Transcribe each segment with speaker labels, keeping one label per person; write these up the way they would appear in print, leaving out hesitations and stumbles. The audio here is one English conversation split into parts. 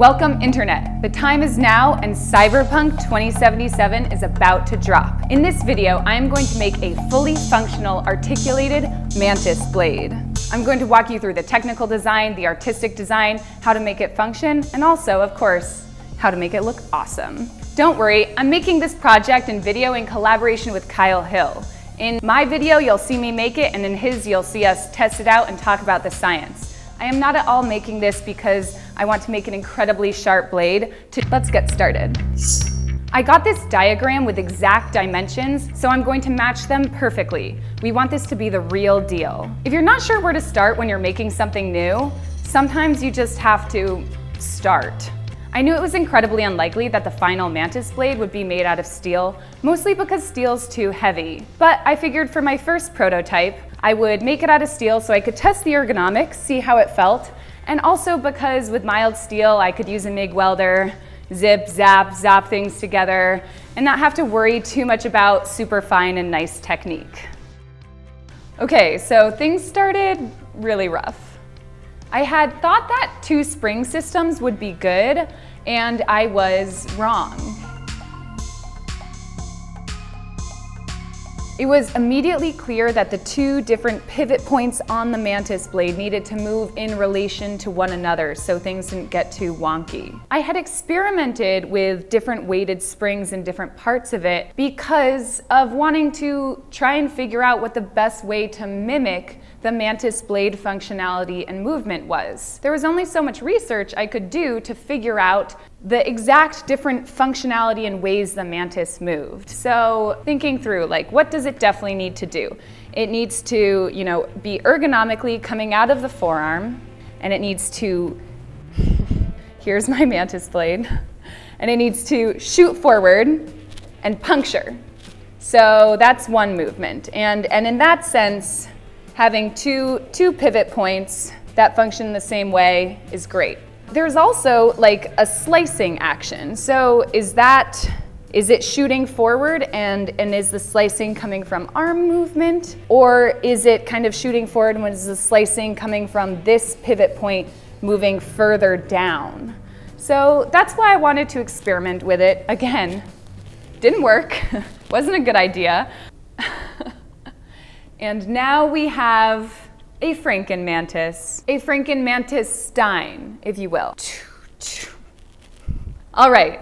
Speaker 1: Welcome, Internet. The time is now and Cyberpunk 2077 is about to drop. In this video, I am going to make a fully functional, articulated Mantis Blade. I'm going to walk you through the technical design, the artistic design, how to make it function, and also, of course, how to make it look awesome. Don't worry, I'm making this project and video in collaboration with Kyle Hill. In my video, you'll see me make it, and in his, you'll see us test it out and talk about the science. I am not at all making this because I want to make an incredibly sharp blade. Let's get started. I got this diagram with exact dimensions, so I'm going to match them perfectly. We want this to be the real deal. If you're not sure where to start when you're making something new, sometimes you just have to start. I knew it was incredibly unlikely that the final Mantis Blade would be made out of steel, mostly because steel's too heavy. But I figured for my first prototype, I would make it out of steel so I could test the ergonomics, see how it felt, and also because with mild steel, I could use a MIG welder, zip, zap things together, and not have to worry too much about super fine and nice technique. Okay, so things started really rough. I had thought that 2 spring systems would be good, and I was wrong. It was immediately clear that the 2 different pivot points on the Mantis Blade needed to move in relation to one another so things didn't get too wonky. I had experimented with different weighted springs in different parts of it because of wanting to try and figure out what the best way to mimic the Mantis Blade functionality and movement was. There was only so much research I could do to figure out the exact different functionality and ways the Mantis moved. So thinking through, what does it definitely need to do? It needs to, be ergonomically coming out of the forearm, and it needs to, here's my Mantis Blade, and it needs to shoot forward and puncture. So that's one movement. And in that sense, having two pivot points that function the same way is great. There's also a slicing action. So is it shooting forward and is the slicing coming from arm movement? Or is it kind of shooting forward and is the slicing coming from this pivot point moving further down? So that's why I wanted to experiment with it. Again, didn't work, wasn't a good idea. And now we have a Franken-Mantis, a Franken-Mantis-Stein, if you will. All right,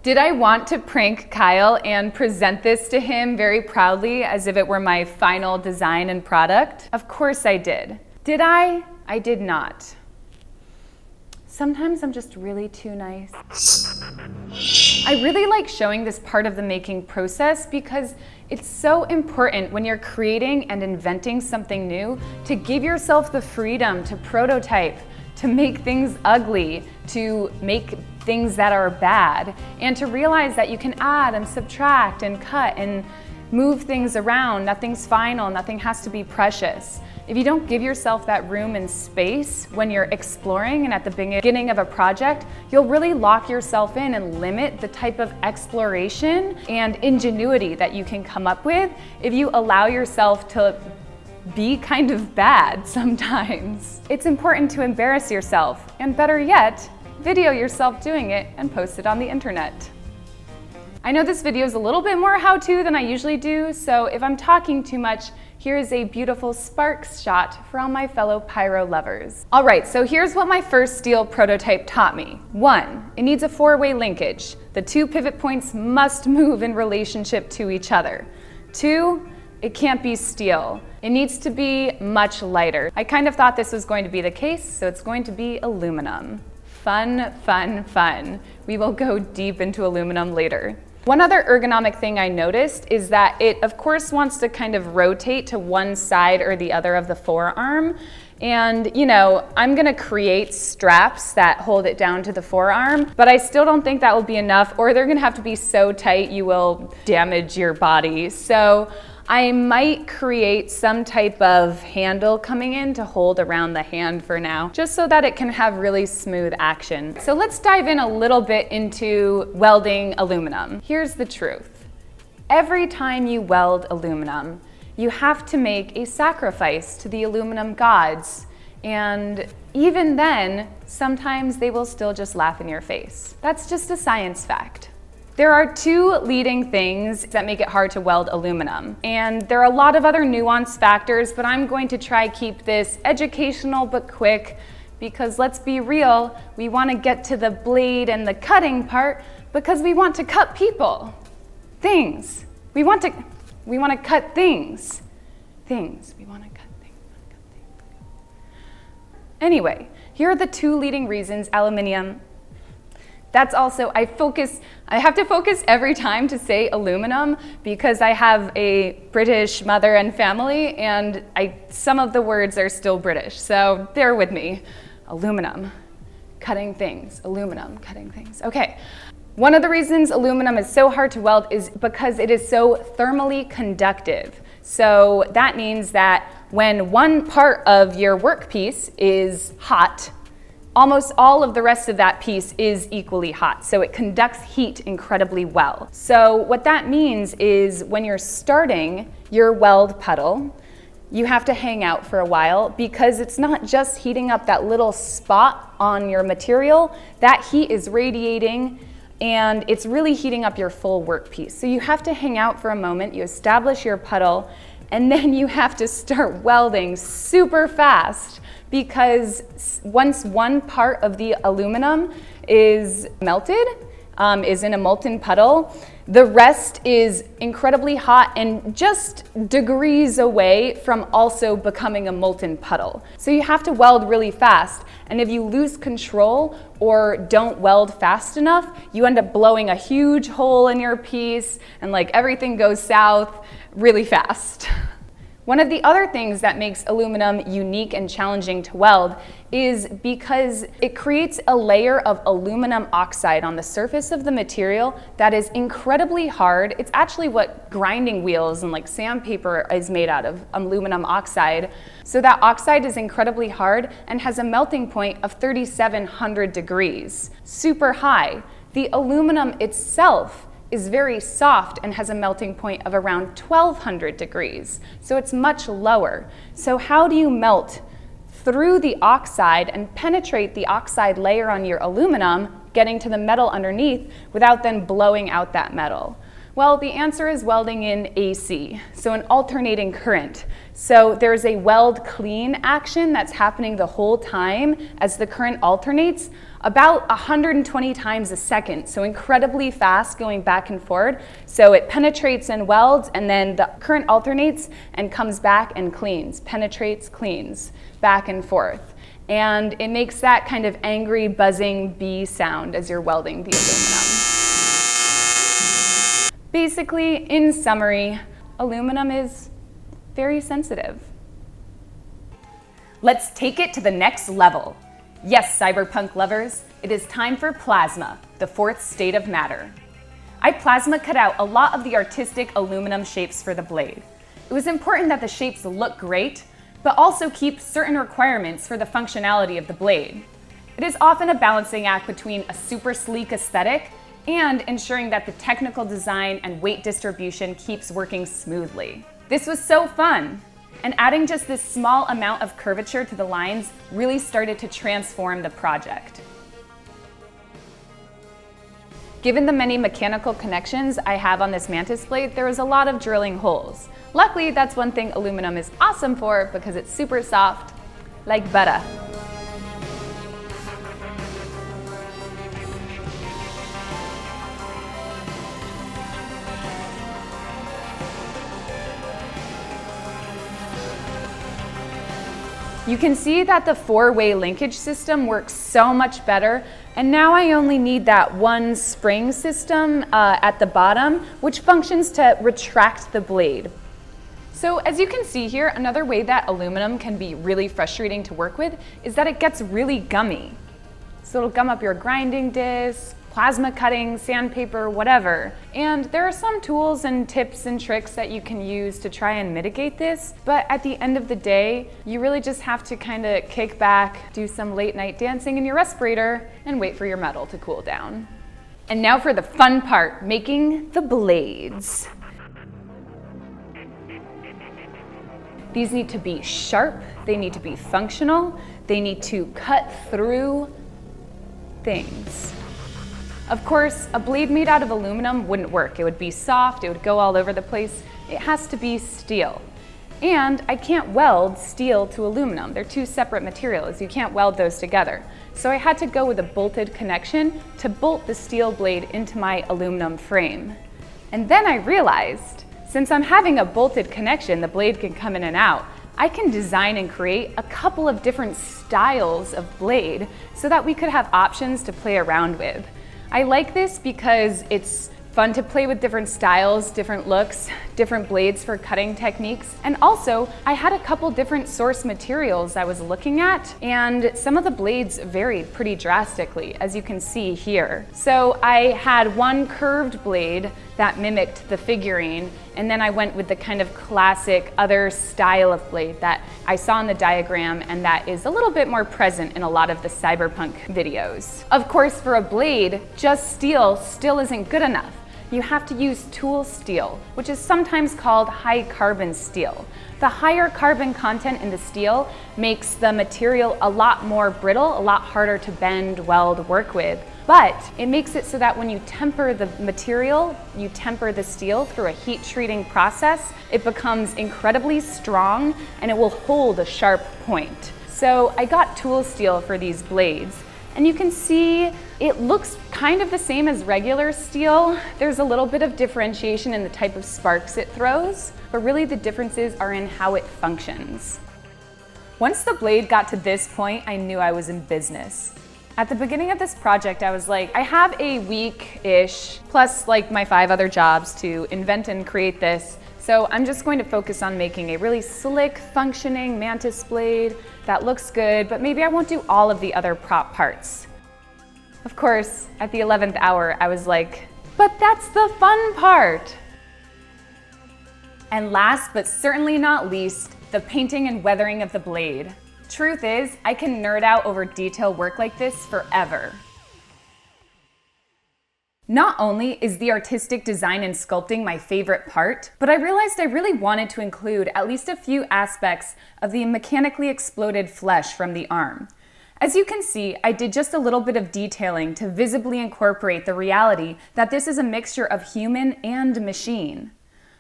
Speaker 1: did I want to prank Kyle and present this to him very proudly as if it were my final design and product? Of course I did. Did I? I did not. Sometimes I'm just really too nice. I really like showing this part of the making process because it's so important when you're creating and inventing something new to give yourself the freedom to prototype, to make things ugly, to make things that are bad, and to realize that you can add and subtract and cut and move things around. Nothing's final, nothing has to be precious. If you don't give yourself that room and space when you're exploring and at the beginning of a project, you'll really lock yourself in and limit the type of exploration and ingenuity that you can come up with if you allow yourself to be kind of bad sometimes. It's important to embarrass yourself, and better yet, video yourself doing it and post it on the internet. I know this video is a little bit more how-to than I usually do, so if I'm talking too much, here is a beautiful sparks shot for all my fellow pyro lovers. All right, so here's what my first steel prototype taught me. 1, it needs a 4-way linkage. The 2 pivot points must move in relationship to each other. 2, it can't be steel. It needs to be much lighter. I kind of thought this was going to be the case, so it's going to be aluminum. Fun, fun, fun. We will go deep into aluminum later. One other ergonomic thing I noticed is that it, of course, wants to kind of rotate to one side or the other of the forearm. And, I'm gonna create straps that hold it down to the forearm, but I still don't think that will be enough, or they're gonna have to be so tight you will damage your body. So I might create some type of handle coming in to hold around the hand for now, just so that it can have really smooth action. So let's dive in a little bit into welding aluminum. Here's the truth. Every time you weld aluminum, you have to make a sacrifice to the aluminum gods And even then, sometimes they will still just laugh in your face. That's just a science fact. There are two leading things that make it hard to weld aluminum. And there are a lot of other nuanced factors, but I'm going to try keep this educational but quick, because let's be real, we want to get to the blade and the cutting part because we want to cut people. Things. We want to cut things. Things. We want to cut things. Anyway, here are the two leading reasons aluminum. That's also, I have to focus every time to say aluminum because I have a British mother and family, and some of the words are still British, so bear with me. Aluminum, cutting things, aluminum, cutting things. Okay, one of the reasons aluminum is so hard to weld is because it is so thermally conductive. So that means that when one part of your workpiece is hot, almost all of the rest of that piece is equally hot. So it conducts heat incredibly well. So what that means is when you're starting your weld puddle, you have to hang out for a while because it's not just heating up that little spot on your material. That heat is radiating and it's really heating up your full workpiece. So you have to hang out for a moment, you establish your puddle, and then you have to start welding super fast because once one part of the aluminum is melted, is in a molten puddle, the rest is incredibly hot and just degrees away from also becoming a molten puddle. So you have to weld really fast, and if you lose control or don't weld fast enough, you end up blowing a huge hole in your piece and like everything goes south really fast. One of the other things that makes aluminum unique and challenging to weld is because it creates a layer of aluminum oxide on the surface of the material that is incredibly hard. It's actually what grinding wheels and like sandpaper is made out of, aluminum oxide. So that oxide is incredibly hard and has a melting point of 3,700 degrees, super high. The aluminum itself is very soft and has a melting point of around 1,200 degrees. So it's much lower. So how do you melt through the oxide and penetrate the oxide layer on your aluminum, getting to the metal underneath without then blowing out that metal? Well, the answer is welding in AC, so an alternating current. So there's a weld clean action that's happening the whole time as the current alternates, about 120 times a second, so incredibly fast going back and forward. So it penetrates and welds, and then the current alternates and comes back and cleans, penetrates, cleans, back and forth. And it makes that kind of angry, buzzing bee sound as you're welding the aluminum. Basically, in summary, aluminum is very sensitive. Let's take it to the next level. Yes, cyberpunk lovers, it is time for plasma, the fourth state of matter. I plasma cut out a lot of the artistic aluminum shapes for the blade. It was important that the shapes look great, but also keep certain requirements for the functionality of the blade. It is often a balancing act between a super sleek aesthetic and ensuring that the technical design and weight distribution keeps working smoothly. This was so fun, and adding just this small amount of curvature to the lines really started to transform the project. Given the many mechanical connections I have on this Mantis blade, there was a lot of drilling holes. Luckily, that's one thing aluminum is awesome for because it's super soft, like butter. You can see that the four-way linkage system works so much better, and now I only need that one spring system at the bottom, which functions to retract the blade. So as you can see here, another way that aluminum can be really frustrating to work with is that it gets really gummy. So it'll gum up your grinding disc, plasma cutting, sandpaper, whatever. And there are some tools and tips and tricks that you can use to try and mitigate this, but at the end of the day, you really just have to kind of kick back, do some late night dancing in your respirator, and wait for your metal to cool down. And now for the fun part, making the blades. These need to be sharp, they need to be functional, they need to cut through things. Of course, a blade made out of aluminum wouldn't work. It would be soft, it would go all over the place. It has to be steel. And I can't weld steel to aluminum. They're two separate materials. You can't weld those together. So I had to go with a bolted connection to bolt the steel blade into my aluminum frame. And then I realized, since I'm having a bolted connection, the blade can come in and out, I can design and create a couple of different styles of blade so that we could have options to play around with. I like this because it's fun to play with different styles, different looks, different blades for cutting techniques. And also, I had a couple different source materials I was looking at, and some of the blades varied pretty drastically, as you can see here. So I had one curved blade that mimicked the figurine, and then I went with the kind of classic other style of blade that I saw in the diagram and that is a little bit more present in a lot of the Cyberpunk videos. Of course, for a blade, just steel still isn't good enough. You have to use tool steel, which is sometimes called high carbon steel. The higher carbon content in the steel makes the material a lot more brittle, a lot harder to bend, weld, work with. But it makes it so that when you temper the material, you temper the steel through a heat treating process, it becomes incredibly strong and it will hold a sharp point. So I got tool steel for these blades. And you can see it looks kind of the same as regular steel. There's a little bit of differentiation in the type of sparks it throws, but really the differences are in how it functions. Once the blade got to this point, I knew I was in business. At the beginning of this project, I was like, I have a week-ish, plus like my 5 other jobs to invent and create this. So I'm just going to focus on making a really slick, functioning Mantis Blade that looks good, but maybe I won't do all of the other prop parts. Of course, at the 11th hour, I was like, but that's the fun part. And last, but certainly not least, the painting and weathering of the blade. Truth is, I can nerd out over detail work like this forever. Not only is the artistic design and sculpting my favorite part, but I realized I really wanted to include at least a few aspects of the mechanically exploded flesh from the arm. As you can see, I did just a little bit of detailing to visibly incorporate the reality that this is a mixture of human and machine.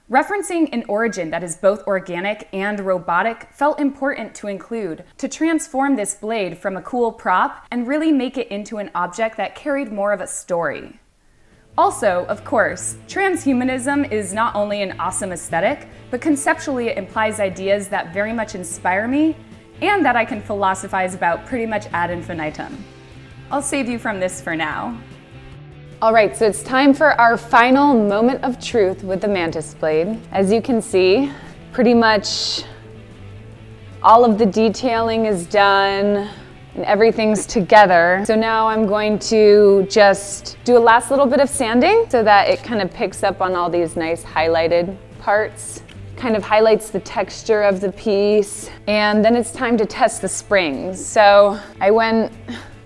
Speaker 1: Referencing an origin that is both organic and robotic felt important to include to transform this blade from a cool prop and really make it into an object that carried more of a story. Also, of course, transhumanism is not only an awesome aesthetic, but conceptually it implies ideas that very much inspire me and that I can philosophize about pretty much ad infinitum. I'll save you from this for now. All right, so it's time for our final moment of truth with the Mantis Blade. As you can see, pretty much all of the detailing is done and everything's together. So now I'm going to just do a last little bit of sanding so that it kind of picks up on all these nice highlighted parts, kind of highlights the texture of the piece. And then it's time to test the springs. So I went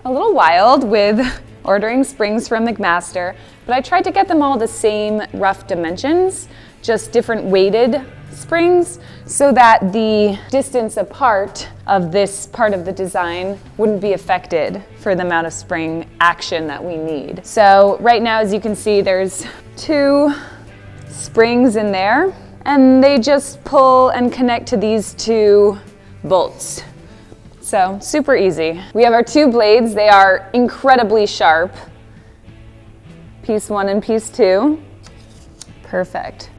Speaker 1: a little wild with ordering springs from McMaster, but I tried to get them all the same rough dimensions, just different weighted springs, so that the distance apart of this part of the design wouldn't be affected for the amount of spring action that we need. So right now, as you can see, there's 2 springs in there, and they just pull and connect to these 2 bolts. So super easy. We have our 2 blades. They are incredibly sharp. Piece 1 and piece 2. Perfect.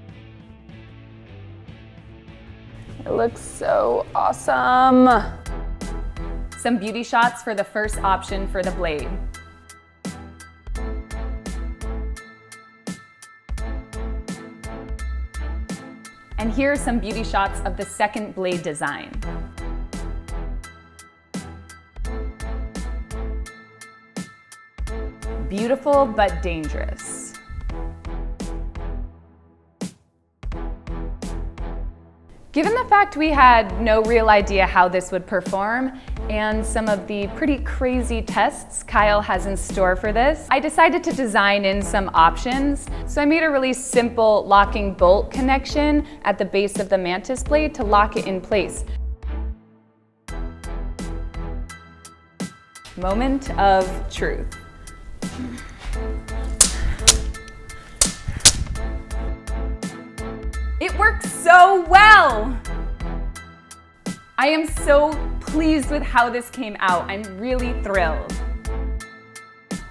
Speaker 1: It looks so awesome. Some beauty shots for the first option for the blade. And here are some beauty shots of the second blade design. Beautiful but dangerous. Given the fact we had no real idea how this would perform, and some of the pretty crazy tests Kyle has in store for this, I decided to design in some options. So I made a really simple locking bolt connection at the base of the Mantis Blade to lock it in place. Moment of truth. It works so well! I am so pleased with how this came out. I'm really thrilled.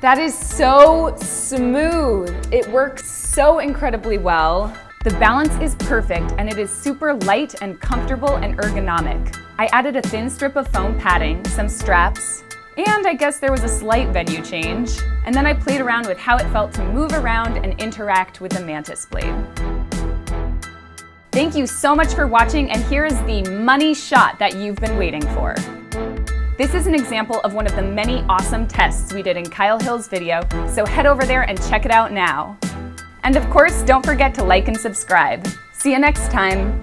Speaker 1: That is so smooth. It works so incredibly well. The balance is perfect and it is super light and comfortable and ergonomic. I added a thin strip of foam padding, some straps, and I guess there was a slight venue change. And then I played around with how it felt to move around and interact with the Mantis Blade. Thank you so much for watching, and here is the money shot that you've been waiting for. This is an example of one of the many awesome tests we did in Kyle Hill's video, so head over there and check it out now. And of course, don't forget to like and subscribe. See you next time.